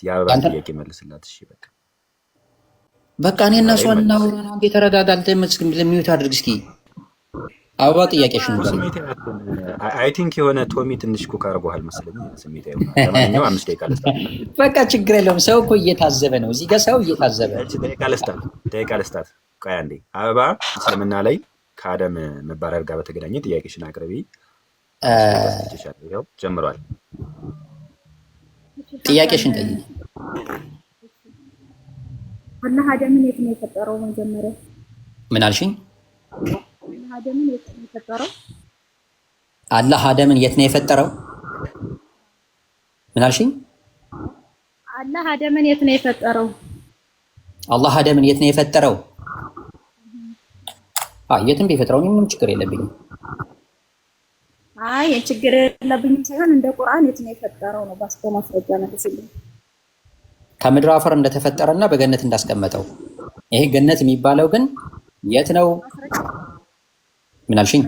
የአበባን ጥያቄ መልስላት። እሺ በቃ እኔ እና እሷ እናውራ። አንዴ ተረጋጋ። አንተ ለሚዩት አድርግ እስኪ። አበባ ጥያቄሽን አይ ቲንክ የሆነ ቶሚ ትንሽ ኩክ አድርጎሃል መሰለኝ። ስሜት ይሆናል። ለማንኛውም 5 ደቂቃ ልስጣት። በቃ ችግር የለውም። ሰው እኮ እየታዘበ ነው። እዚህ ጋር ሰው እየታዘበ ደቂቃ ልስጣት። ቆይ አንዴ። አበባ እስልምና ላይ ከአደም መባረር ጋር በተገናኘ ጥያቄሽን አቅርቢ። ይኸው ጀምሯል። ጥያቄሽን ጠይቂ። አላህ አደምን የት ነው የፈጠረው? መጀመሪያ ምን አልሽኝ? አደምን የት ነው የፈጠረው? አላህ አደምን የት ነው የፈጠረው? ምን አልሽኝ? አላህ አደምን የት ነው የፈጠረው? አላህ አደምን የት ነው የፈጠረው? የትም ቢፈጥረው ምንም ችግር የለብኝም። አይ ችግር የለብኝም ሳይሆን እንደ ቁርአን የት ነው የፈጠረው ነው። ማስረጃ መልስልኝ። ከምድር አፈር እንደተፈጠረና በገነት እንዳስቀመጠው። ይሄ ገነት የሚባለው ግን የት ነው? ምን አልሽኝ?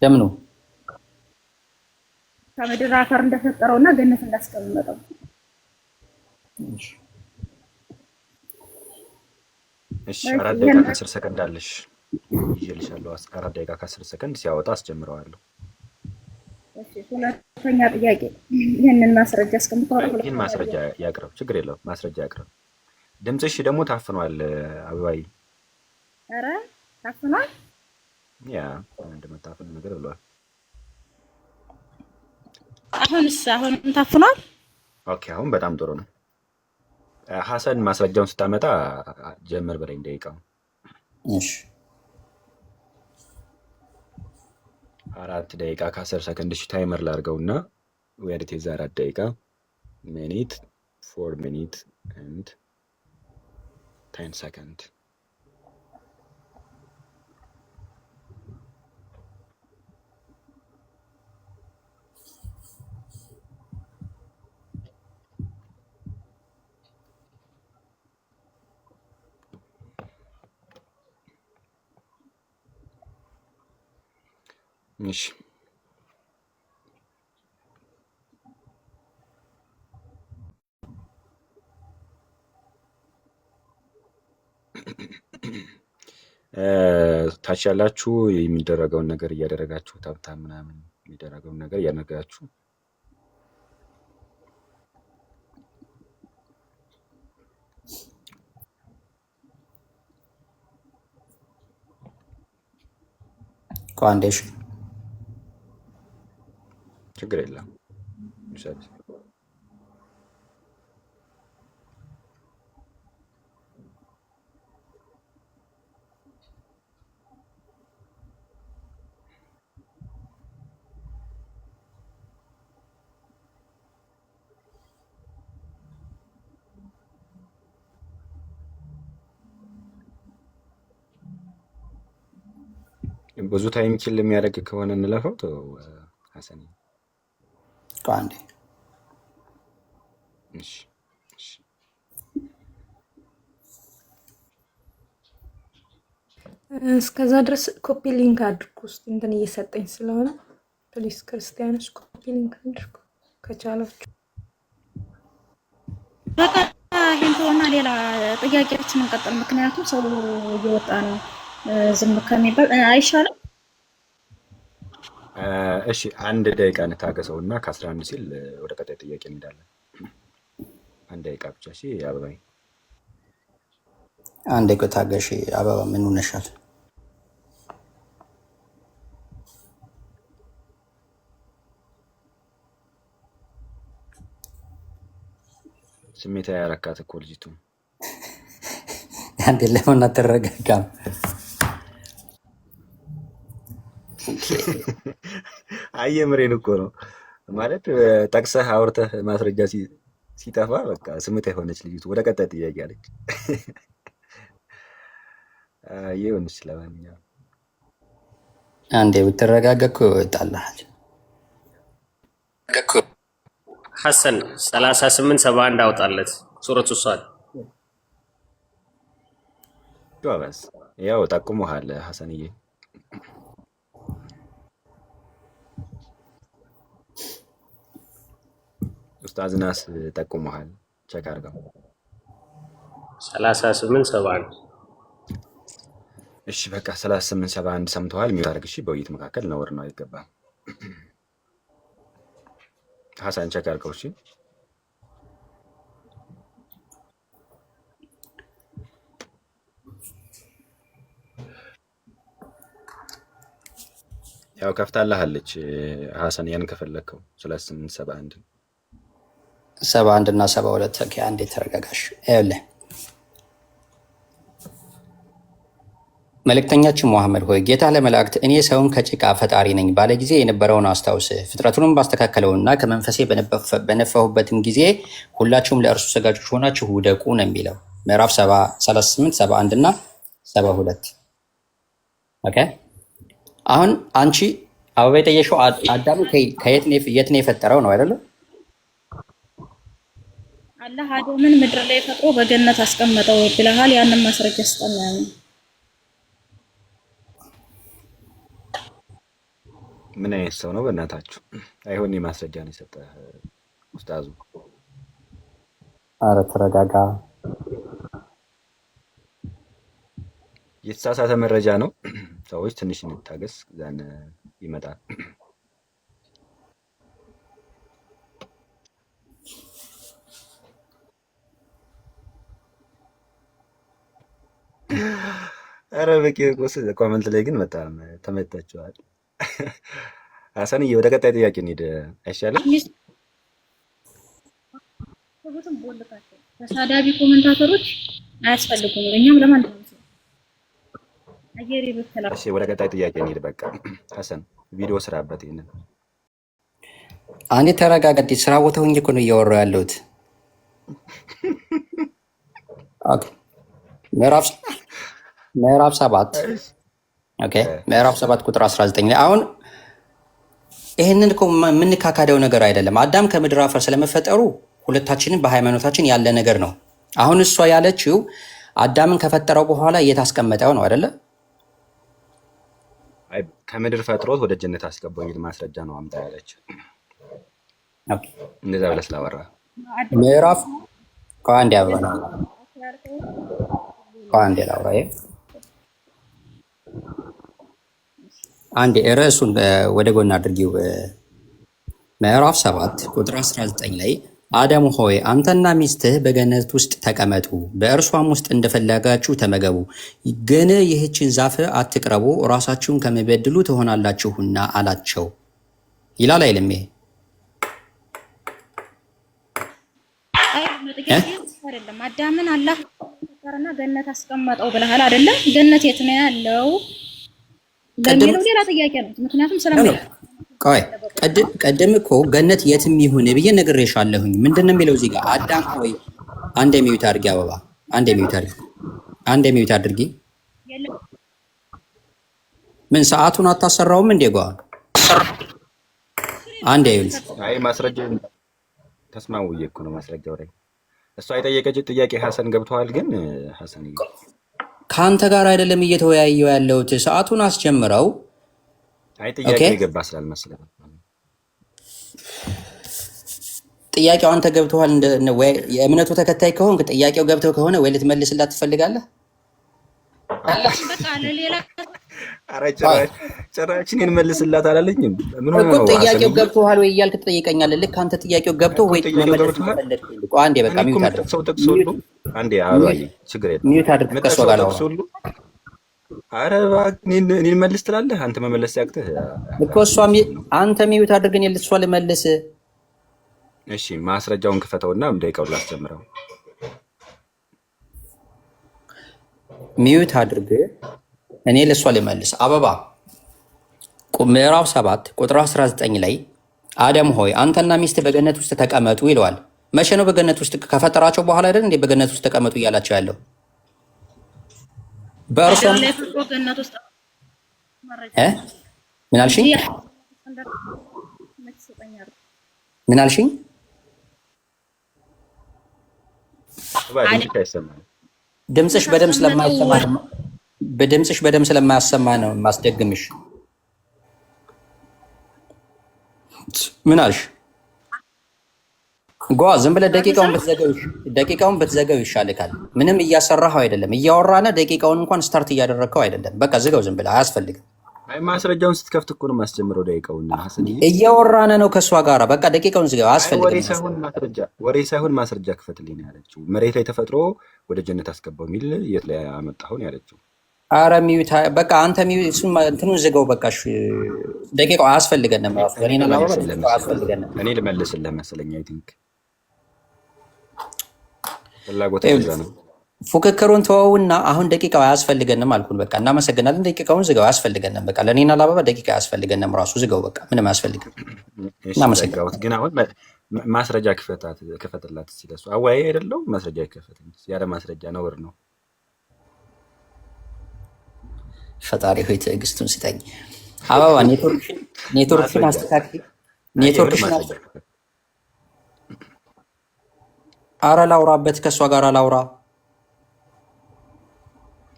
ለምኑ? ከምድር አፈር እንደፈጠረውና ገነት እንዳስቀመጠው። እሺ 4 ደቂቃ ከ10 ሰከንድ አለሽ። ይዤልሻለሁ። 4 ደቂቃ ከ10 ሰከንድ ሲያወጣ አስጀምረዋለሁ። እሺ ሁለተኛ ጥያቄ። ይሄንን ማስረጃ እስከምታወራ ይሄን ማስረጃ ያቅርብ። ችግር የለውም። ማስረጃ ያቅርብ። ድምፅሽ ደግሞ ታፍኗል አበባይ። ኧረ ታፍኗል? ያ እንደመታፈን ነገር ብሏል። አሁንም ታፍኗል? ኦኬ አሁን በጣም ጥሩ ነው። ሐሰን ማስረጃውን ስታመጣ ጀምር በለኝ ደቂቃው። እሺ 4 ደቂቃ ከ10 ሰከንድ ታይመር ላድርገውና ወደ ተዛ 4 ደቂቃ ሚኒት 4 ሚኒት and 10 ሰከንድ። እሺ ታች ያላችሁ የሚደረገውን ነገር እያደረጋችሁ ታብታብ ምናምን የሚደረገውን ነገር እያደረጋችሁ ኳንዴሽን ችግር የለም። ብዙ ታይም ኪል የሚያደርግ ከሆነ እንለፈው። ሐሰን ኳንዴ እሺ እስከዛ ድረስ ኮፒ ሊንክ አድርጉ። ውስጥ እንትን እየሰጠኝ ስለሆነ ፕሊስ ክርስቲያኖች ኮፒ ሊንክ አድርጉ ከቻላችሁ። በቃ ሄንቶና ሌላ ጥያቄዎችን እንቀጥል። ምክንያቱም ሰው እየወጣ ነው። ዝም ከሚባል አይሻልም? እሺ 1 ደቂቃ እንታገሰውና ከ11 ሲል ወደ ቀጣይ ጥያቄ እንሄዳለን። 1 ደቂቃ ብቻ። እሺ አበባይ 1 ደቂቃ ታገሺ። አበባ ምን ሆነሻል? ስሜታዊ ያረካት እኮ ልጅቱ። አንዴ ለምን አትረጋጋም? አየምሬን እኮ ነው ማለት ጠቅሰህ አውርተህ ማስረጃ ሲጠፋ በቃ ስሜታዊ የሆነች ልጅቱ። ወደ ቀጣይ ጥያቄ አለች። ይሁንሽ። ለማንኛውም አንዴ ብትረጋጋ እኮ ይወጣልሃል። ሐሰን 3871 አውጣለት ሱረቱ ሷድ። ዶበስ ያው ጠቁመሃል ሐሰንዬ። ኡስታዝናስ ጠቁመሃል። ቸክ አድርገው። 3871 እሺ በቃ 3871 ሰምተዋል። ሚውት አድርግ። እሺ በውይይት መካከል ነውር ነው፣ አይገባም። ሐሰን ቸክ አድርገው። እሺ ያው ከፍታለሃለች ሐሰን ያን ከፈለከው 3871 71 እና 72 ኦኬ። አንዴ ተረጋጋሽ። ይኸውልህ መልእክተኛችን ሙሐመድ ሆይ ጌታ ለመላእክት እኔ ሰውን ከጭቃ ፈጣሪ ነኝ ባለ ጊዜ የነበረውን አስታውስ፣ ፍጥረቱንም ባስተካከለውና ከመንፈሴ በነፋሁበትም ጊዜ ሁላችሁም ለእርሱ ሰጋጆች ሆናችሁ ውደቁ ነው የሚለው ምዕራፍ 38 71 እና 72 ኦኬ። አሁን አንቺ አበባ የጠየሽው አዳም የት ነው የፈጠረው ነው አይደለም? አላህ አዳምን ምድር ላይ ፈጥሮ በገነት አስቀመጠው ብለሃል። ያንን ማስረጃ ስጠን። ምን አይነት ሰው ነው በእናታችሁ? አይሆን ማስረጃ ነው የሰጠ ኡስታዙ። አረ ተረጋጋ። የተሳሳተ መረጃ ነው። ሰዎች ትንሽ እንታገስ፣ ዛን ይመጣል። አረ በቂ ቆስ ኮመንት ላይ ግን በጣም ተመታችኋል። ሐሰንዬ ወደ ቀጣይ ጥያቄ እንሂድ አይሻልም? ተሳዳቢ ኮሜንታተሮች አያስፈልጉም። እኛም ለማን ነው? እሺ ወደ ቀጣይ ጥያቄ እንሂድ። በቃ ሐሰን ቪዲዮ ስራበት። ይሄንን አንዴ ተረጋጋት። ስራ ቦታ ሆኜ እኮ ነው እያወራሁ ያለሁት። ኦኬ ምዕራፍ 7 ኦኬ ምዕራፍ 7 ቁጥር 19 ላይ አሁን ይሄንን እኮ የምንካካደው ነገር አይደለም። አዳም ከምድር አፈር ስለመፈጠሩ ሁለታችንን በሃይማኖታችን ያለ ነገር ነው። አሁን እሷ ያለችው አዳምን ከፈጠረው በኋላ እየታስቀመጠው ነው አይደለ? አይ ከምድር ፈጥሮት ወደ ጀነት አስገባው የሚል ማስረጃ ነው አምጣ ያለችው። ኦኬ እንደዛ ብለህ ስላወራ ምዕራፍ ከአንድ ያበራ ከአንድ ላውራ አንዴ ርዕሱን ወደ ጎን አድርጊው። ምዕራፍ 7 ቁጥር 19 ላይ አዳም ሆይ አንተና ሚስትህ በገነት ውስጥ ተቀመጡ፣ በእርሷም ውስጥ እንደፈለጋችሁ ተመገቡ፣ ግን ይህችን ዛፍ አትቅረቡ፣ ራሳችሁን ከሚበድሉ ትሆናላችሁና አላቸው ይላል አይልም? አይደለም አዳምን አላህ ፈጠረና ገነት አስቀመጠው ብለሃል አይደለ? ገነት የት ነው ያለው? ለሚለው ሌላ ጥያቄ ነው። ምክንያቱም ስለማይል ቆይ ቀደም እኮ ገነት የትም ይሁን ብዬ ነግሬሻለሁኝ። ምንድነው የሚለው እዚህ ጋር? አዳም ሆይ አንድ የሚዩት አድርጊ፣ አበባ አንድ የሚዩት አድርጊ። ምን ሰዓቱን አታሰራውም እንዴ? ጓ አንድ ይሁን። አይ ማስረጃ ተስማሙዬ እኮ ነው ማስረጃው ላይ እሷ የጠየቀችው ጥያቄ ሐሰን ገብተዋል። ግን ሐሰን ከአንተ ጋር አይደለም እየተወያየው ያለሁት። ሰዓቱን አስጀምረው። አይ ጥያቄ የገባ ስላልመሰለኝ ጥያቄው አንተ ገብተዋል። ወይ የእምነቱ ተከታይ ከሆንክ ጥያቄው ገብተው ከሆነ ወይ ልትመልስላት ትፈልጋለህ? ኧረ ጭራሽ እኔን መልስላት አላለኝም። ምን ሆነ ነው ጥያቄው ገብተዋል ወይ እያልክ ትጠይቀኛለህ። ልክ አንተ ጥያቄው ገብቶ ወይ መመለስ ትፈልግ። አንዴ በቃ ሚውት አድርግ። ሰው ጠቅሶ ሁሉ አንዴ አባዬ ችግር የለም ሚውት አድርግ። ከሷ ጋር ነው ኧረ እባክህ እኔን መልስ ትላለህ አንተ መመለስ ያቅትህ እኮ። እሷ አንተ ሚውት አድርግ፣ እኔ ልሷ ልመልስ። እሺ ማስረጃውን ክፈተውና ደቂቃውን ላስጀምረው። ሚውት አድርግ፣ እኔ ለሷ ልመልስ። አበባ ምዕራፍ 7 ቁጥር 19 ላይ አዳም ሆይ አንተና ሚስት በገነት ውስጥ ተቀመጡ ይለዋል። መቼ ነው በገነት ውስጥ? ከፈጠራቸው በኋላ አይደል እንዴ በገነት ውስጥ ተቀመጡ እያላቸው ያለው? በእርሷም ምን አልሽኝ? ምን አልሽኝ? ድምፅሽ በደምብ ስለማያሰማ ነው ማስደግምሽ። ምን አልሽ? ጓ ዝም ብለህ ደቂቃውን ብትዘጋው ይሻልካል። ምንም እያሰራኸው አይደለም፣ እያወራነ ደቂቃውን እንኳን ስታርት እያደረግከው አይደለም። በቃ ዝጋው ዝም ብለህ፣ አያስፈልግም። አይ ማስረጃውን ስትከፍት እኮ ነው የማስጀምረው ደቂቃውን። ሐሰንዬ እያወራነ ነው ከእሷ ጋር። በቃ ደቂቃውን ዝጋው፣ አያስፈልግም። ወሬ ሳይሆን ማስረጃ ክፈትልኝ ያለችው። መሬት ላይ ተፈጥሮ ወደ ጀነት አስገባው የሚል የት ላይ አመጣሁን ያለችው። አረ ሚዩት፣ በቃ አንተ ሚዩት፣ እሱን እንትኑን ዝጋው። በቃ ደቂቃው አያስፈልገንም። ራሱ አያስፈልገንም። እኔ ልመልስልህ መሰለኝ። አይ ቲንክ ፍላጎት ነው። ፉክክሩን ተወውና አሁን ደቂቃው አያስፈልገንም አልኩን። በቃ እናመሰግናለን። ደቂቃውን ዝጋው፣ አያስፈልገንም። በቃ ለእኔና ለአበባ ደቂቃ አያስፈልገንም። ራሱ ዝጋው፣ በቃ ምንም አያስፈልግም። እናመሰግናለን። ግን አሁን ማስረጃ ክፈትላት ሲለሱ አወያይ አይደለው። ማስረጃ ይከፈት፣ ያለ ማስረጃ ነውር ነው። ፈጣሪ ሆይ ትዕግስቱን ስጠኝ። አበባ ኔትወርክሽን አስተካክል። ኔትወርክሽን አረ ላውራበት፣ ከእሷ ጋር ላውራ።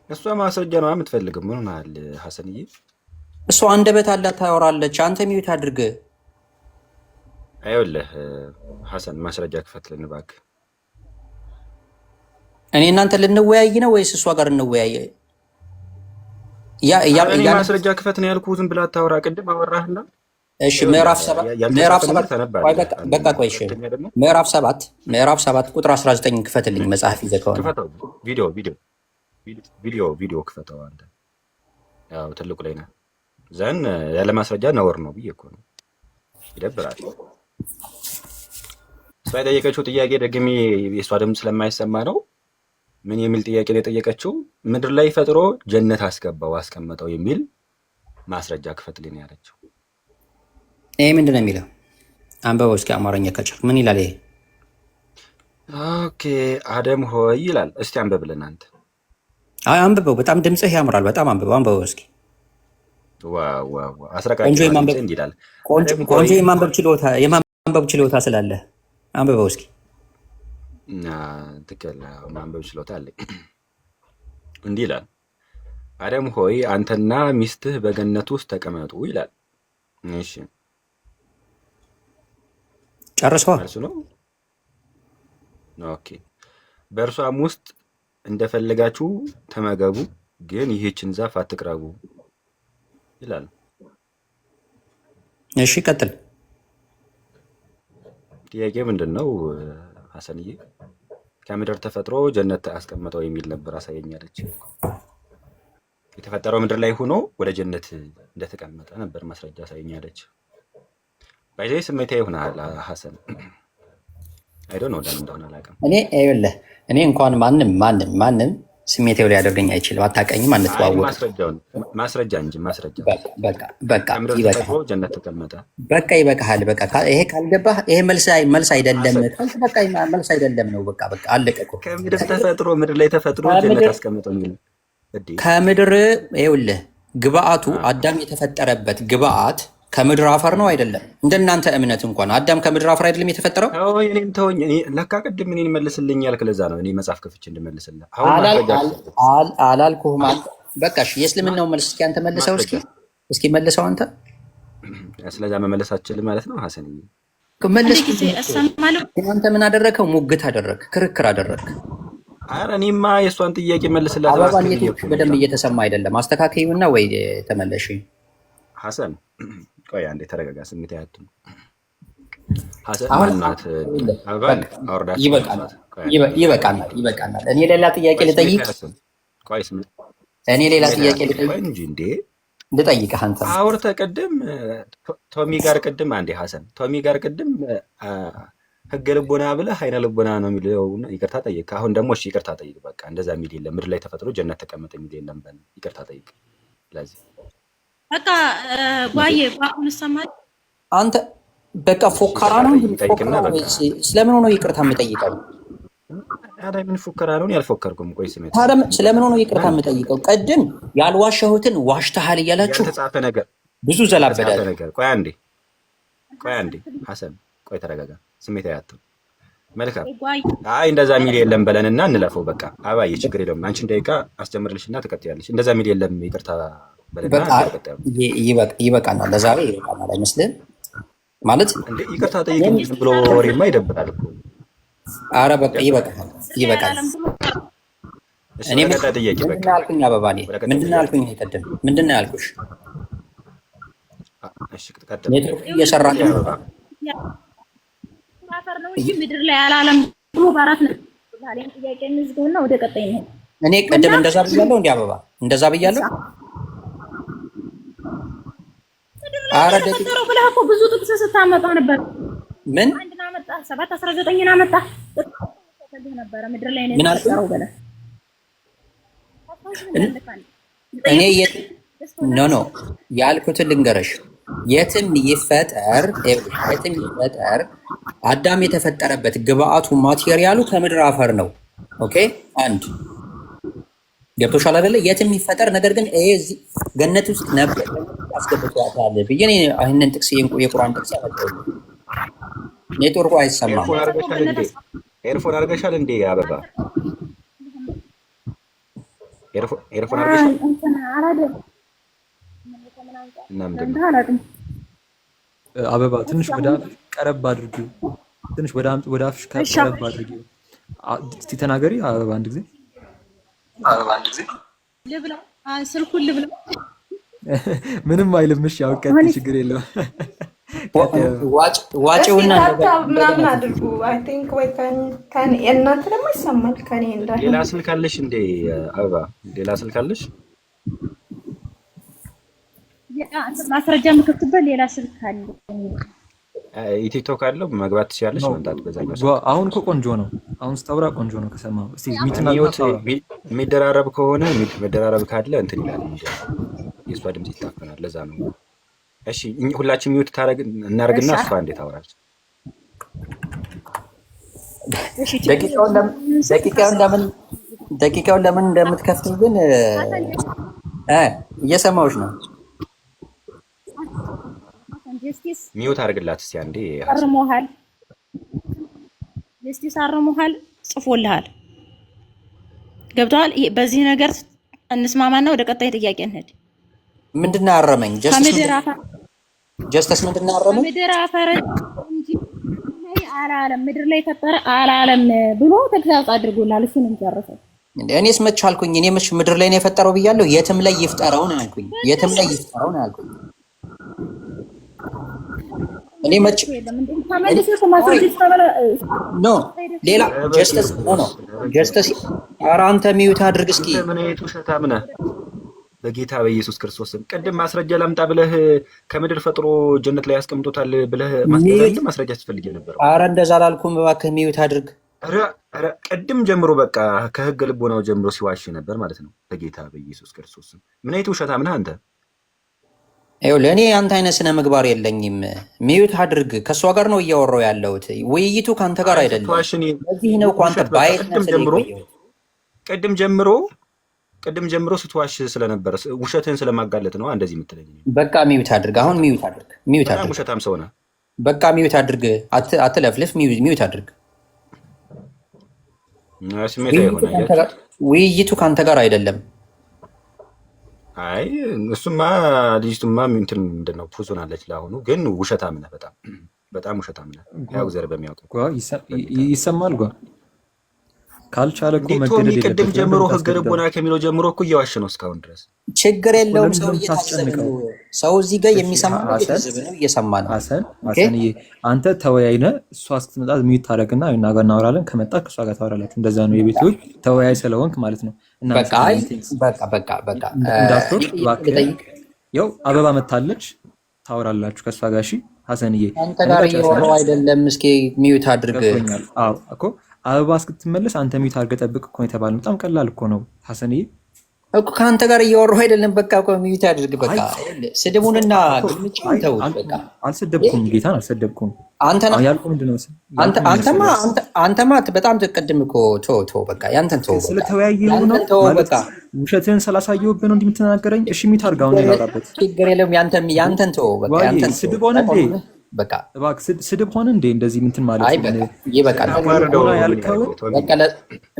እሷ ማስረጃ ነው የምትፈልገው። ምን ሆነሃል ሐሰንዬ? እሷ አንደበት አላት፣ ታወራለች። አንተ ሚዩት አድርግ። አይወለህ ሐሰን ማስረጃ ክፈትልን እባክህ። እኔ እናንተ ልንወያይ ነው ወይስ እሷ ጋር እንወያይ? ማስረጃ ክፈት ነው ያልኩህ። ዝም ብላ አታወራ። ቅድም አወራህና እሺ ምዕራፍ 7 ቁጥር 19 ክፈትልኝ። መጽሐፍ ይዘህ ከሆነ ቪዲዮ ክፈተው አንተ። ያው ትልቁ ላይ ነህ ዘን ያለ ማስረጃ ነውር ነው ብዬ እኮ ነው። ይደብራል። እሷ የጠየቀችው ጥያቄ ደግሜ የእሷ ድምፅ ስለማይሰማ ነው። ምን የሚል ጥያቄ ነው የጠየቀችው? ምድር ላይ ፈጥሮ ጀነት አስቀመጠው የሚል ማስረጃ ክፈትልኝ ያለችው። ይሄ ምንድን ነው የሚለው? አንበበው እስኪ አማርኛ ከቻልክ ምን ይላል ይሄ? ኦኬ አደም ሆይ ይላል። እስቲ አንብብልን አንተ። አይ አንብበው፣ በጣም ድምፅህ ያምራል። በጣም አንብበው እስኪ። አስረቃቂ እንዲላል ቆንጆ የማንበብ ችሎታ ስላለ አንብበው እስኪ። ትክክል፣ ማንበብ ችሎታ አለኝ። እንዲህ ይላል፣ አደም ሆይ አንተና ሚስትህ በገነት ውስጥ ተቀመጡ ይላል። እሺ ጨርሰዋል። እሱ ነው። ኦኬ በእርሷም ውስጥ እንደፈለጋችሁ ተመገቡ፣ ግን ይህችን ዛፍ አትቅረቡ ይላል። እሺ ቀጥል። ጥያቄ ምንድን ነው ሐሰንዬ? ከምድር ተፈጥሮ ጀነት አስቀመጠው የሚል ነበር። አሳየኛለች። የተፈጠረው ምድር ላይ ሆኖ ወደ ጀነት እንደተቀመጠ ነበር ማስረጃ አሳየኛለች። ባይዘይ ስሜታዊ ሆነሃል ሐሰን። አይዶ ነው ለምን እንደሆነ አላውቅም። እኔ እንኳን ማንም ስሜታዊ ሊያደርገኝ አይችልም። አታውቀኝም፣ አንተዋወቅም። ማስረጃ እንጂ ማስረጃ። በቃ ይበቃል። ጀነት ተቀመጠ። በቃ ይበቃል። በቃ ይሄ ካልገባህ ይሄ መልስ አይደለም። በቃ መልስ አይደለም ነው። በቃ አለቀ እኮ። ከምድር ተፈጥሮ ምድር ላይ ተፈጥሮ ጀነት አስቀምጠው የሚል ከምድር ይኸውልህ፣ ግብአቱ አዳም የተፈጠረበት ግብአት ከምድር አፈር ነው አይደለም? እንደናንተ እምነት እንኳን አዳም ከምድር አፈር አይደለም የተፈጠረው? እኔም ተወኝ። ለካ ቅድም እኔን መልስልኝ ያልክ ለዛ ነው እኔ መጽሐፍ ከፍቼ እንድመልስልህ አላልኩህም። በቃ እሺ፣ የእስልምናው መልስ እስኪ አንተ መልሰው። እስኪ መልሰው አንተ። ስለዛ መመለስ አትችልም ማለት ነው ሐሰንዬ? መልስ። አንተ ምን አደረግከው? ሙግት አደረግ፣ ክርክር አደረግ። ኧረ እኔማ የእሷን ጥያቄ መልስላት። በደንብ እየተሰማ አይደለም። አስተካከዩና ወይ ተመለሽ። ሐሰን ቆይ አንዴ ተረጋጋ። ስሜት ያቱን ሐሰን ማናት? አባል አውርዳ። ይበቃናል። እኔ ሌላ ጥያቄ ልጠይቅ። ቆይ እኔ ሌላ ጥያቄ ልጠይቅ እንጂ እንዴ ልጠይቅህ። አንተ አውርተህ ቅድም ቶሚ ጋር ቅድም አንዴ ሐሰን ቶሚ ጋር ቅድም ህገ ልቦና ብለህ አይነ ልቦና ነው የሚለው። ይቅርታ ጠይቅ። አሁን ደግሞ እሺ ይቅርታ ጠይቅ። በቃ እንደዛ የሚል የለም። ምድር ላይ ተፈጥሮ ጀነት ተቀመጠ የሚል የለም። ይቅርታ ጠይቅ። ስለዚህ በቃ ጓዬ አሁን ሰማህ አንተ። በቃ ፎከራ ነው። ስለምን ሆኖ ይቅርታ የምጠይቀው? ታዲያ ምን ፉከራ ነው? ያልፎከርኩም። ቆይ ስሜት ታዲያ ስለምን ሆኖ ይቅርታ የምጠይቀው? ቅድም ያልዋሸሁትን ዋሽተሃል እያላችሁ ያልተጻፈ ነገር ብዙ ዘላበዳል ነገር። ቆይ አንዴ ሐሰን ቆይ ተረጋጋ። ስሜት አያትም። መልካም። አይ እንደዛ ሚል የለም በለንና እንለፈው። በቃ አባዬ ችግር የለውም። አንቺን ደቂቃ አስጀምርልሽና ትቀጥያለሽ። እንደዛ ሚል የለም ይቅርታ በለንና ይበቃናል። ለዛሬ ይበቃናል አይመስልህም? ማለት እንዴ ይቅርታ ጠይቅኝ ብሎ ወሬማ ይደብራል እኮ። ኧረ በቃ ይበቃል። እሺ እኔ ወደ ቀጣይ ጥያቄ በቃ ምንድን ነው ያልኩኝ? አበባ ምንድን ነው ያልኩኝ? ቅድም ምንድን ነው ያልኩሽ? እሺ ቀጥል። ኔትወርክ እየሰራ አፈር ነው እንጂ ምድር ላይ አላለም ብሎ በአራት ነው ያለን ጥያቄ እንዝገውና ወደ ቀጣይ ነው። እኔ ቅድም እንደዛ ብያለሁ እንዴ? አበባ እንደዛ ብያለሁ? ኧረ ተፈጠረው ብለህ እኮ ብዙ ጥቅስ ስታመጣ ነበር። ምን አንድና መጣ 7 19 አመጣ ነበር ምድር ላይ ነው የተፈጠረው ብለህ እኔ ኖ ያልኩትን ልንገረሽ። የትም ይፈጠር አዳም የተፈጠረበት ግብአቱ ማቴሪያሉ ከምድር አፈር ነው። ኦኬ አንድ ገብቶሻል አይደለ? የትም ይፈጠር ነገር ግን እዚህ ገነት ውስጥ ነበር አስገብቷታል ብዬ እኔ ይሄንን ጥቅስ የቁርአን ጥቅስ ያመጣው። ኔትወርኩ አይሰማም። ኤርፎን አድርገሻል እንዴ አበባ? ኤርፎን አድርገሻል እና ምንድን ነው አበባ ትንሽ ወደ አፍሽ ቀረብ አድርጊው። ትንሽ ወደ አፍሽ ቀረብ አድርጊው። እስቲ ተናገሪ አበባ አንድ ጊዜ ልብላ ስልኩን ልብላ። ምንም አይልምሽ። ያው ቀጥ ችግር የለውም። ዋጭውና ምናምን አድርጉ። አይ ቲንክ ወይ ከኔ እናንተ ደግሞ ይሰማል ከኔ እንዳለ። ሌላ ስልክ አለሽ እንዴ አበባ? ሌላ ስልክ አለሽ? ማስረጃ የምከፍትበት ሌላ ስልክ አለ። ቲክቶክ አለው መግባት ትችያለሽ። መምጣት በዛኛው አሁን እኮ ቆንጆ ነው። አሁን ስታወራ ቆንጆ ነው። ከሰማሁ እስቲ ሚትና የሚደራረብ ከሆነ መደራረብ ካለ እንትን ይላል እንጂ የእሷ ድምጽ ይታፈናል። ለዛ ነው። እሺ ሁላችን ሚውት እናርግና እሷ እንዴት ታወራለች? ደቂቃውን ለምን እንደምትከፍቱ ግን እየሰማሁሽ ነው። ሚውት አድርግላት እስቲ አንዴ። አርሞሃል ጀስቲስ አርሞሃል ጽፎልሃል። ገብቷል። በዚህ ነገር እንስማማና ወደ ቀጣይ ጥያቄ እንሂድ። ምንድነው ያረመኝ? ጀስተስ ምንድነው ያረመኝ? ከምድር አፈር እንጂ ላይ አላለም ምድር ላይ ፈጠረ አላለም ብሎ ተግሳጽ አድርጎላል። እሱን እንጨርሰው። እኔስ መች አልኩኝ? እኔ መች ምድር ላይ ነው የፈጠረው ብያለሁ? የትም ላይ ይፍጠረው ነው ያልኩኝ። የትም ላይ ይፍጠረው ነው ያልኩኝ። እኔ መች ኖ ሌላ ጀስተስ ኧረ አንተ ሚዩት አድርግ እስኪ። ምን አይነቱ ሸታም ነህ? በጌታ በኢየሱስ ክርስቶስ ቅድም ማስረጃ ላምጣ ብለህ ከምድር ፈጥሮ ጀነት ላይ ያስቀምጦታል ብለህ ማስረጃ ስትፈልግ ነበር። ኧረ እንደዛ አላልኩም። እባክህ ሚዩት አድርግ። ኧረ ቅድም ጀምሮ በቃ ከህገ ልቦናው ጀምሮ ሲዋሽ ነበር ማለት ነው። በጌታ በኢየሱስ ክርስቶስ ምን አይነቱ ሸታም ነህ አንተ? ይኸው ለእኔ አንተ አይነት ስነ ምግባር የለኝም። ሚዩት አድርግ። ከእሷ ጋር ነው እያወራው ያለሁት። ውይይቱ ከአንተ ጋር አይደለም። ለዚህ ነው እኮ አንተ ቅድም ጀምሮ ስትዋሽ ስለነበረ ውሸትህን ስለማጋለጥ ነው እንደዚህ የምትለኝ። በቃ ሚዩት አድርግ። አሁን ሚዩት አድርግ። ውሸታም ሰው ነህ። በቃ ሚዩት አድርግ። አትለፍልፍ። ሚዩት አድርግ። ውይይቱ ከአንተ ጋር አይደለም። አይ እሱማ ልጅቱማ እንትን ምንድን ነው ፉዙን አለች። ለአሁኑ ግን ውሸታም ነህ። በጣም ውሸታም ነህ። ያው ዘር በሚያውቀው ይሰማል። ካልቻለ እኮ መገደድ የለበትም። ቅድም ጀምሮ ህገ ልቦና ከሚለው ጀምሮ እኮ እየዋሽ ነው እስካሁን ድረስ። ችግር የለውም። ሰው እየታዘበ ነው። ሰው እዚህ ጋር የሚሰማ ነው፣ እየሰማ ነው። ሀሰንዬ አንተ ተወያይነህ እሷ እስክትመጣ ሚዩት ታደርግና እና ጋር እናወራለን። ከመጣ ከእሷ ጋር ታወራላችሁ። እንደዛ ነው የቤት ልጅ ተወያይ ስለሆንክ ማለት ነው። በቃ እንዳትወርድ እባክህ። ያው አበባ መታለች፣ ታወራላችሁ ከእሷ ጋር። እሺ ሀሰንዬ አንተ ጋር እየወራሁ አይደለም። እስኪ ሚዩት አድርግ እኮ አበባ እስክትመለስ አንተ ሚዩት አድርገህ ጠብቅ እኮ የተባለው። በጣም ቀላል እኮ ነው ሀሰንዬ እኮ ከአንተ ጋር እያወራሁ አይደለም። በቃ እኮ ሚዩት አድርግ። በቃ ስድቡንና ግልምጫን ተው። በቃ አልሰደብኩም፣ ጌታን አልሰደብኩም። አንተማ በጣም ትቀድም እኮ ቶ በቃ ያንተን ተው። ስለተወያየሁ ነው ማለት ውሸትህን ስላሳየሁብህ ነው እንዲህ የምትናገረኝ። እሺ ሚዩት አድርግ። አሁን ያወራበት ችግር የለውም። ያንተን ተው በቃ። ያንተን ስድብ ሆነ እንዴ? በቃ እባክህ ስድብ ሆነ እንዴ? እንደዚህ እንትን ማለት ነው። ይበቃል።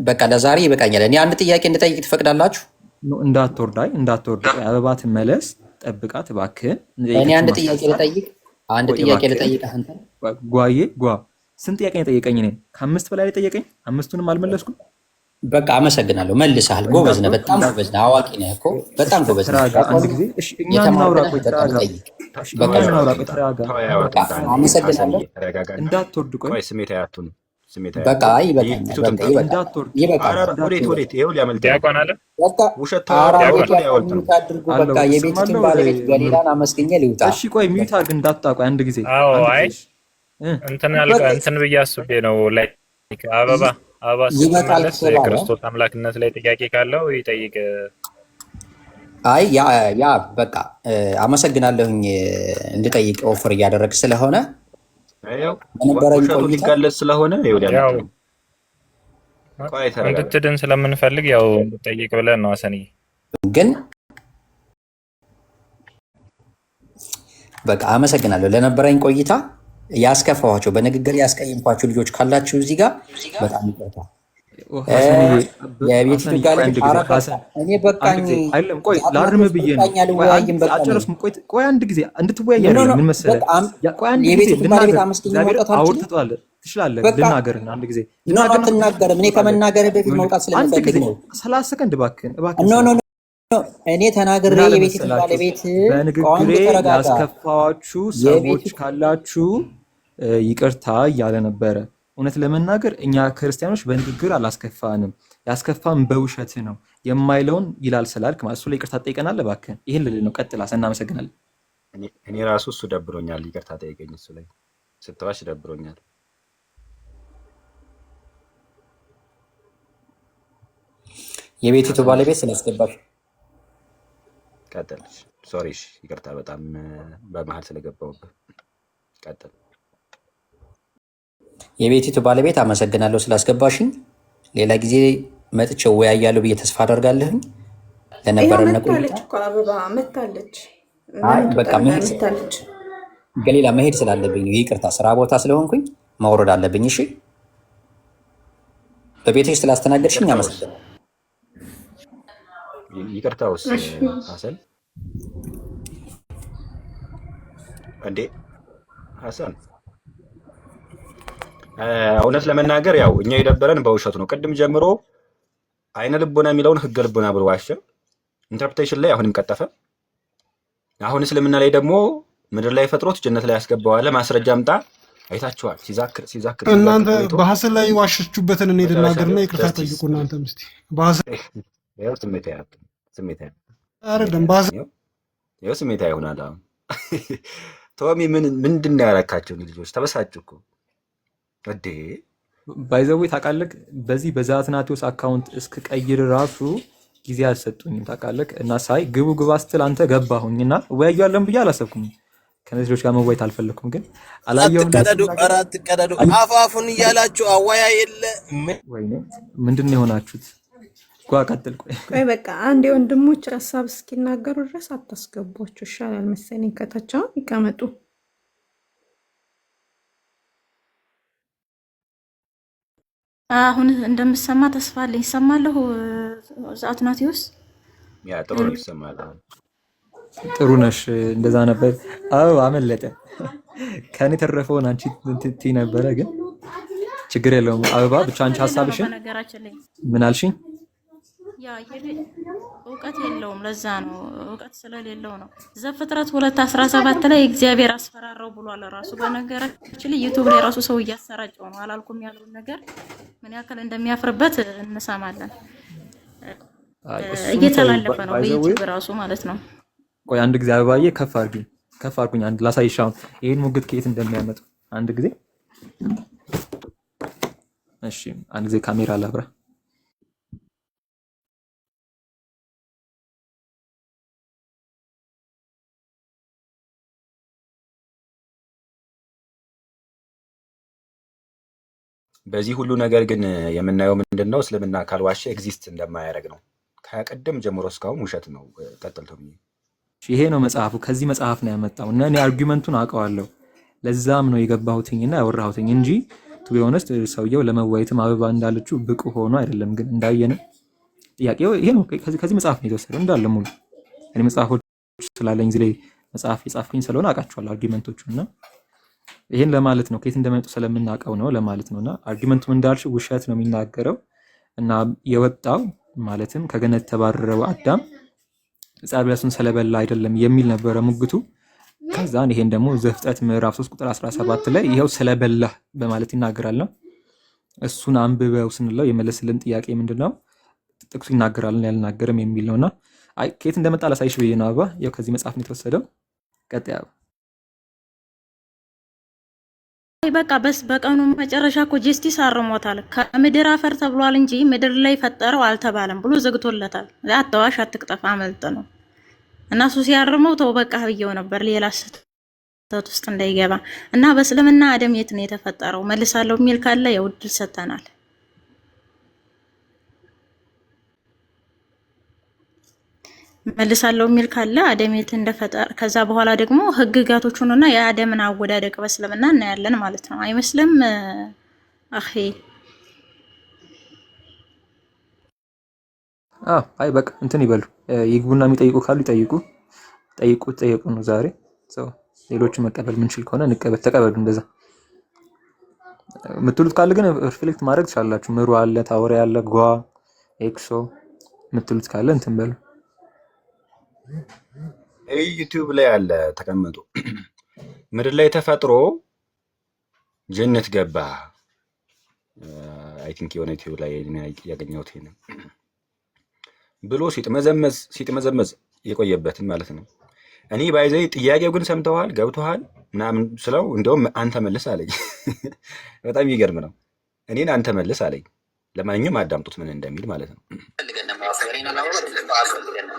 በቃ ለዛሬ ይበቃኛል። እኔ አንድ ጥያቄ እንድጠይቅ ትፈቅዳላችሁ? እንዳትወርዳይ አበባ ትመለስ፣ ጠብቃት እባክህን። እኔ አንድ ጥያቄ ልጠይቅ። አንድ ቆይ ጥያቄ እባክህ ልጠይቅህ አንተ። ጓ ስንት ጥያቄ ነው የጠየቀኝ? እኔ ከ5 በላይ ጠየቀኝ፣ 5ቱንም አልመለስኩም። በቃ አመሰግናለሁ። መልሰሃል። ጎበዝ ነህ፣ በጣም ጎበዝ ነህ። አዋቂ ነህ እኮ በጣም ጎበዝ ነህ። ተረጋጋ አንድ ጊዜ እሺ። እኛ እናውራ። ቆይ ተረጋጋ። እሺ እኛ እናውራ። ቆይ ተረጋጋ። በቃ አመሰግናለሁ። እንዳትወርድ። ቆይ ስሜት አያቱን ስሜት በቃ ይበቃኛል። በቃ ይበቃል። እንዳትወርድ። ይበቃል። ወዴት ይኸው ሊያመልጥ ዲያቆን አለ በቃ ውሸት አራቤት ያወልጥ ነው። አድርጉ። በቃ የቤትህን ባለቤት ገሊላን አመስግኜ ልውጣ። እሺ ቆይ ሚዩት አድርግ እንዳታውቅ። አንድ ጊዜ አዎ አይ እንትን ብዬ አስቤ ነው ላይ አበባ ስትመለስ የክርስቶስ አምላክነት ላይ ጥያቄ ካለው ይጠይቅ። አይ ያ በቃ አመሰግናለሁኝ እንድጠይቅ ኦፈር እያደረግ ስለሆነ ውሸቱ ሊጋለጥ ስለሆነ ያው እንድትድን ስለምንፈልግ ያው እንድጠይቅ ብለን ነው። አሰንዬ ግን በቃ አመሰግናለሁ ለነበረኝ ቆይታ። ያስከፋኋቸው በንግግር ያስቀይምኳቸው ልጆች ካላችሁ እዚህ ጋር በጣም ይቅርታ። የቤቲቱ ጋሌት እኔ በቃኝ አይደለም። ቆይ ላርም ብዬ ነው። ቆይ አንድ ጊዜ እንድትወያይ ምን መሰለህ? ቆይ አንድ ጊዜ ባለቤት አመስግኝ መውጣት አውርተዋል። ትችላለህ ልናገርህ አንድ ጊዜ ነው። አትናገርም። እኔ ከመናገር በፊት መውጣት ስለምፈልግ ነው። 30 ሰከንድ እባክህን። ኖ እኔ ተናግሬ የቤቲቱ ባለቤት በንግግሬ ያስከፋችሁ ሰዎች ካላችሁ ይቅርታ እያለ ነበረ። እውነት ለመናገር እኛ ክርስቲያኖች በንግግር አላስከፋንም፣ ያስከፋን በውሸት ነው የማይለውን ይላል ስላልክ ማለት እሱ ላይ ይቅርታ ጠይቀናል። እባክህን ይህን ልል ነው። ቀጥላ እናመሰግናለን። እኔ ራሱ እሱ ደብሮኛል፣ ይቅርታ ጠይቀኝ። እሱ ላይ ስትዋሽ ደብሮኛል። የቤቲቱ ባለቤት ስላስገባሽ ቀጥል። ሶሪ ይቅርታ፣ በጣም በመሀል ስለገባሁብህ። ቀጥል። የቤቲቱ ባለቤት አመሰግናለሁ ስላስገባሽኝ። ሌላ ጊዜ መጥቼ ወያያለሁ ብዬ ተስፋ አደርጋለሁኝ። ለነበረን አበባ መታለች። በቃ ገሊላ መሄድ ስላለብኝ ነው። ይቅርታ፣ ስራ ቦታ ስለሆንኩኝ መውረድ አለብኝ። እሺ፣ በቤትሽ ስላስተናገድሽኝ አመሰግናለሁ። ይቅርታውስ ሀሰን እንዴ ሀሰን እውነት ለመናገር ያው እኛ የደበረን በውሸቱ ነው። ቅድም ጀምሮ አይነ ልቦና የሚለውን ህገ ልቦና ብሎ ዋሸ። ኢንተርፕሬቴሽን ላይ አሁንም ቀጠፈ። አሁን እስልምና ላይ ደግሞ ምድር ላይ ፈጥሮት ጀነት ላይ ያስገባዋል። ማስረጃ አምጣ። አይታችኋል ሲዛክር እናንተ በሐሰን ላይ ዋሸችሁበትን እኔ ልናገርና ይቅርታ ጠይቁ። እናንተ ምስቲ በሐሰን ያው ስሜታ አይደለም በሐሰን ያው ስሜታ ይሆናል። አሁን ቶሚ ምንድን ነው ያረካቸው ልጆች? ተበሳጩ እኮ ወዴ ባይዘዌ ታውቃለህ። በዚህ በዛትናቴዎስ አካውንት እስክቀይር ራሱ ጊዜ አልሰጡኝም ታውቃለህ። እና ሳይ ግባ ስትል አንተ ገባሁኝና ወያያለን ብዬ አላሰብኩም። ከነዚህ ልጆች ጋር መወያየት አልፈለኩም። ግን አላየሁም። አትቀደዱ አፋፉን እያላችሁ አዋያ የለ ወይኔ ምንድን ነው የሆናችሁት? ቀጥል። ቆይ በቃ አንድ የወንድሞች ሀሳብ እስኪናገሩ ድረስ አታስገቧቸው ይሻላል መሰለኝ። ከታች ይቀመጡ። አሁን እንደምሰማ ተስፋ አለኝ። ይሰማለሁ። አትናቴዎስ ያ ጥሩ ነው ይሰማል። ጥሩ ነሽ። እንደዛ ነበር። አዎ አመለጠ። ከኔ ተረፈውን አንቺ ትይ ነበረ፣ ግን ችግር የለውም። አበባ ብቻ አንቺ ሐሳብሽን ምን አልሽኝ? ያ እውቀት የለውም። ለዛ ነው እውቀት ስለሌለው ነው። ዘፍጥረት 2:17 ላይ እግዚአብሔር አስፈራራው ብሏል ራሱ። በነገራችን ላይ ዩቲዩብ ላይ ራሱ ሰው እያሰራጨው ነው። አላልኩም ያለውን ነገር ምን ያክል እንደሚያፍርበት እንሰማለን። እየተላለፈ ነው በዩቲዩብ ራሱ ማለት ነው። ቆይ አንድ ጊዜ አበባዬ ከፍ አድርጉኝ። አንድ ላሳይሽ። አሁን ይሄን ሙግት ከየት እንደሚያመጡ አንድ ጊዜ። እሺ አንድ ጊዜ ካሜራ ላብራ። በዚህ ሁሉ ነገር ግን የምናየው ምንድነው? እስልምና ካልዋሸ ኤግዚስት እንደማያደርግ ነው። ከቀደም ጀምሮ እስካሁን ውሸት ነው። ቀጥልቶ ይሄ ነው መጽሐፉ። ከዚህ መጽሐፍ ነው ያመጣው እና እኔ አርጊውመንቱን አውቀዋለሁ። ለዛም ነው የገባሁትኝና ያወራሁትኝ እንጂ ቱ ቢ ኦነስት ሰውየው ለመወያየትም አበባ እንዳለችው ብቁ ሆኖ አይደለም። ግን እንዳየነ ጥያቄው ይሄ ነው። ከዚህ መጽሐፍ ነው የተወሰደው እንዳለ ሙሉ። እኔ መጽሐፎች ስላለኝ እዚህ ላይ መጽሐፍ የጻፍኩኝ ስለሆነ አውቃቸዋለሁ አርጊመንቶቹና ይሄን ለማለት ነው ከየት እንደመጡ ስለምናውቀው ነው ለማለት ነውና አርጊመንቱም እንዳልሽ ውሸት ነው የሚናገረው እና የወጣው ማለትም ከገነት ተባረረው አዳም ዕፀ በለስን ስለበላ አይደለም የሚል ነበረ ሙግቱ። ከዛን ይሄን ደግሞ ዘፍጥረት ምዕራፍ 3 ቁጥር 17 ላይ ይሄው ስለበላ በማለት ይናገራል ነው። እሱን አንብበው ስንለው የመለስልን ጥያቄ ምንድነው? ጥቅሱ ይናገራልን ያልናገርም የሚል ነውና አይ ከየት እንደመጣ ላሳይሽ ብዬ ነው አባ። ያው ከዚህ መጽሐፍ ነው የተወሰደው። ቀጥያው በቃ በስ በቀኑ መጨረሻ እኮ ጀስቲስ አርሞታል። ከምድር አፈር ተብሏል እንጂ ምድር ላይ ፈጠረው አልተባለም ብሎ ዘግቶለታል። አትዋሽ፣ አትቅጠፍ፣ አመልጥ ነው እና እሱ ሲያርመው ተው በቃ ብየው ነበር ሌላ ስህተት ውስጥ እንዳይገባ እና በእስልምና አደም የት ነው የተፈጠረው መልሳለሁ የሚል ካለ ያው እድል ሰጥተናል። መልሳለሁ የሚል ካለ አደም የት እንደፈጠረ ከዛ በኋላ ደግሞ ህግጋቶቹንና የአደምን አወዳደቅ በእስልምና እናያለን ማለት ነው። አይመስልም አኺ? አይ በቃ እንትን ይበሉ ይግቡና የሚጠይቁ ካሉ ይጠይቁ። ጠይቁ ነው ዛሬ ሰው ሌሎችን መቀበል ምንችል ከሆነ እንቀበል፣ ተቀበሉ። እንደዛ የምትሉት ካለ ግን ሪፍሌክት ማድረግ ትችላላችሁ። ምሩ አለ፣ ታወሪ አለ፣ ጓ ኤክሶ የምትሉት ካለ እንትን በሉ። ዩቲዩብ ላይ አለ ተቀመጡ። ምድር ላይ ተፈጥሮ ጀነት ገባ። አይ ቲንክ የሆነ ዩቲዩብ ላይ ያገኘሁት ይሄን ብሎ ሲጥመዘመዝ የቆየበትን ማለት ነው። እኔ ባይዘይ ጥያቄው ግን ሰምተዋል ገብቶሃል ምናምን ስለው እንደውም አንተ መልስ አለኝ። በጣም ይገርም ነው። እኔን አንተ መልስ አለኝ። ለማንኛውም አዳምጡት ምን እንደሚል ማለት ነው።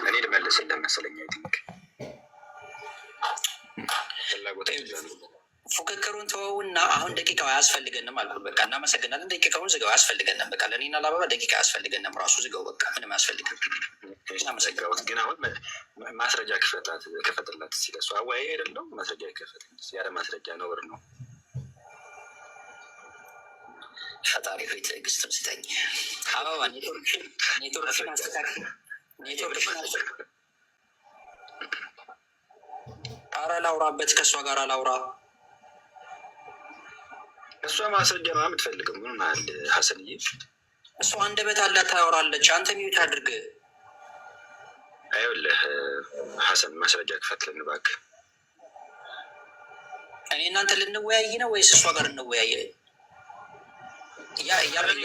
እኔ ልመልስ ለመሰለኝ አይ ቲንክ ፉክክሩን ተወውና አሁን ደቂቃው አያስፈልገንም አልኩት። በቃ እናመሰግናለን። ደቂቃውን ዝጋው፣ አያስፈልገንም። በቃ ለእኔና ለአበባ ደቂቃ አያስፈልገንም። ራሱ ዝጋው፣ በቃ ምንም አያስፈልግም። እናመሰግናለን። ግን አሁን ማስረጃ ክፈትላት ሲል እሱ አዋይ አይደለም ማስረጃ ይከፈት። ያለ ማስረጃ ነውር ነው። ፈጣሪ ሆይ ትዕግስቱን ስጠኝ። አበባ ኔትወርክሽን አስተካክል። ኧረ ላውራበት ከእሷ ጋር ላውራ። እሷ ማስረጃ ነው የምትፈልገው። ምን ማለት ሀሰንዬ? እሷ አንደበት አላት ታወራለች። አንተ ሚዩት አድርግ። አይውልህ ሀሰን ማስረጃ ክፈትልን እባክህ። እኔ እናንተ ልንወያይ ነው ወይስ እሷ ጋር እንወያየ?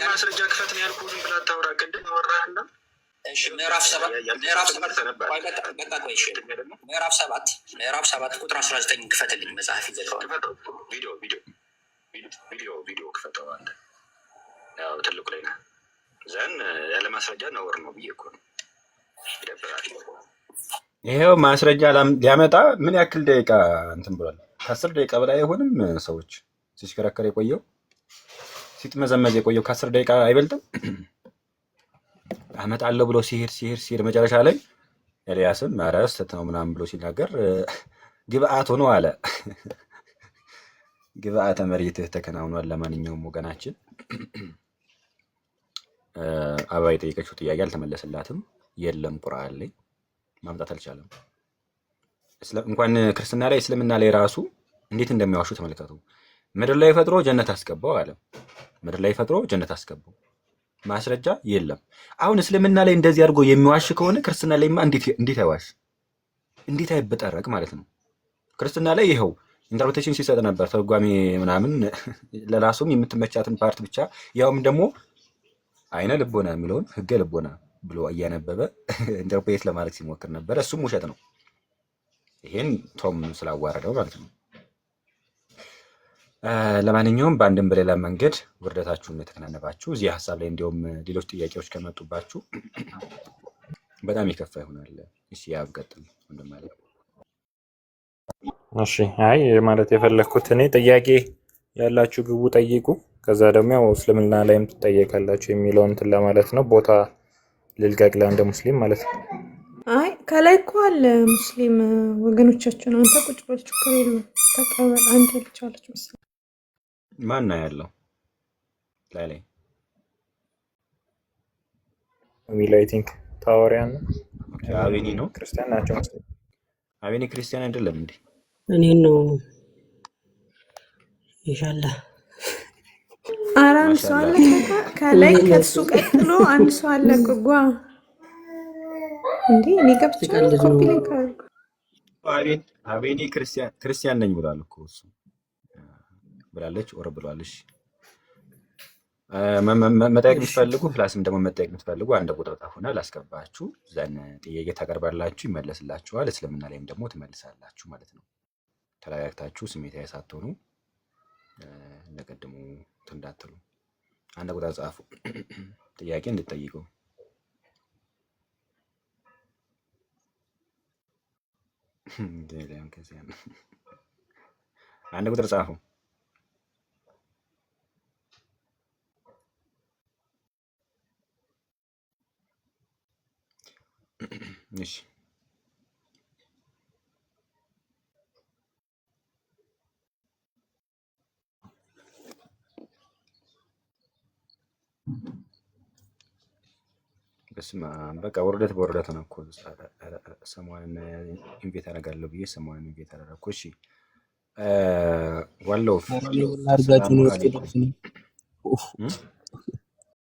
ማስረጃ ክፈት ነው ያልኩህ። ዝም ብላ ታወራ። ቅድም አወራህና እሺ ምዕራፍ 7 ቁጥር 19 ክፈትልኝ። መጽሐፍ ይዘከዋል። ቪዲዮ ክፈተው አለ። ያው ትልቁ ላይ ነህ ዘን ያለ ማስረጃ ነውር ነው ብዬ እኮ ነው። ይደብራል። ይሄው ማስረጃ ሊያመጣ ምን ያክል ደቂቃ እንትን ብሏል? ከ10 ደቂቃ በላይ አይሆንም። ሰዎች ሲሽከረከር የቆየው ሲጥመዘመዝ የቆየው ከ10 ደቂቃ አይበልጥም። አመጣለሁ ብሎ ሲሄድ መጨረሻ ላይ ኤልያስም ኧረ ስህተት ነው ምናምን ብሎ ሲናገር ግብአት ሆኖ አለ። ግብአተ መሬትህ ተከናውኗል። ለማንኛውም ወገናችን አበባ የጠየቀችው ጥያቄ አልተመለሰላትም። የለም ቁርአን ላይ ማምጣት አልቻለም። እንኳን ክርስትና ላይ እስልምና ላይ ራሱ እንዴት እንደሚያዋሹ ተመልከቱ። ምድር ላይ ፈጥሮ ጀነት አስገባው አለ። ምድር ላይ ፈጥሮ ጀነት አስገባው። ማስረጃ የለም። አሁን እስልምና ላይ እንደዚህ አድርጎ የሚዋሽ ከሆነ ክርስትና ላይማ እንዴት አይዋሽ? እንዴት አይበጠረቅ ማለት ነው። ክርስትና ላይ ይኸው ኢንተርፕሬቴሽን ሲሰጥ ነበር ተርጓሚ ምናምን ለራሱም የምትመቻትን ፓርት ብቻ ያውም ደግሞ አይነ ልቦና የሚለውን ህገ ልቦና ብሎ እያነበበ ኢንተርፕሬት ለማድረግ ሲሞክር ነበር። እሱም ውሸት ነው። ይሄን ቶም ስላዋረደው ማለት ነው። ለማንኛውም በአንድም በሌላ መንገድ ውርደታችሁን የተከናነባችሁ እዚህ ሀሳብ ላይ እንዲሁም ሌሎች ጥያቄዎች ከመጡባችሁ በጣም የከፋ ይሆናል። እሺ ያብቀጥል እንደማለት እሺ። አይ ማለት የፈለኩት እኔ ጥያቄ ያላችሁ ግቡ ጠይቁ። ከዛ ደግሞ ያው እስልምና ላይም ትጠየቃላችሁ የሚለውን እንትን ለማለት ነው። ቦታ ልልቀቅ ለአንድ ሙስሊም ማለት ነው። አይ ከላይ እኮ አለ ሙስሊም ወገኖቻችን። አንተ ቁጭ በል ችግር የለም ተቀበል። አንተ ልጅ አለች መሰለኝ። ማን ነው ያለው ላይ የሚለው? አይ ቲንክ ታወሪያን አቤኒ ነው። ክርስቲያን ናቸው። አቤኔ ክርስቲያን አይደለም እንዴ? እኔን ነው ኢንሻአላህ። ኧረ አንድ ሰው አለ ከላይ ከሱ ቀጥሎ አንድ ሰው አለ ጓ እንዴ እኔ ገብቼ ኮፒ ሊንክ አድርጉ። አቤኔ ክርስቲያን ነኝ ብሏል እኮ እሱ ብላለች። ኦር ብሏልሽ። መጠየቅ የምትፈልጉ ፕላስም ደግሞ መጠየቅ የምትፈልጉ አንድ ቁጥር ጻፉና ላስገባችሁ። ዘን ጥያቄ ታቀርባላችሁ፣ ይመለስላችኋል። እስልምና ላይም ደግሞ ትመልሳላችሁ ማለት ነው። ተረጋግታችሁ ስሜታዊ ሳትሆኑ ለቀድሞ እንዳትሉ። አንድ ቁጥር ጻፉ ጥያቄ እንድትጠይቁ። አንድ ቁጥር ጻፉ። እሺ በስመ አብ በቃ ውርደት በውርደት ነው እኮ። ሰሞኑን ኢንቬት አደርጋለሁ ብዬ ሰሞኑን ኢንቬት አደረኩ። እሺ ዋለው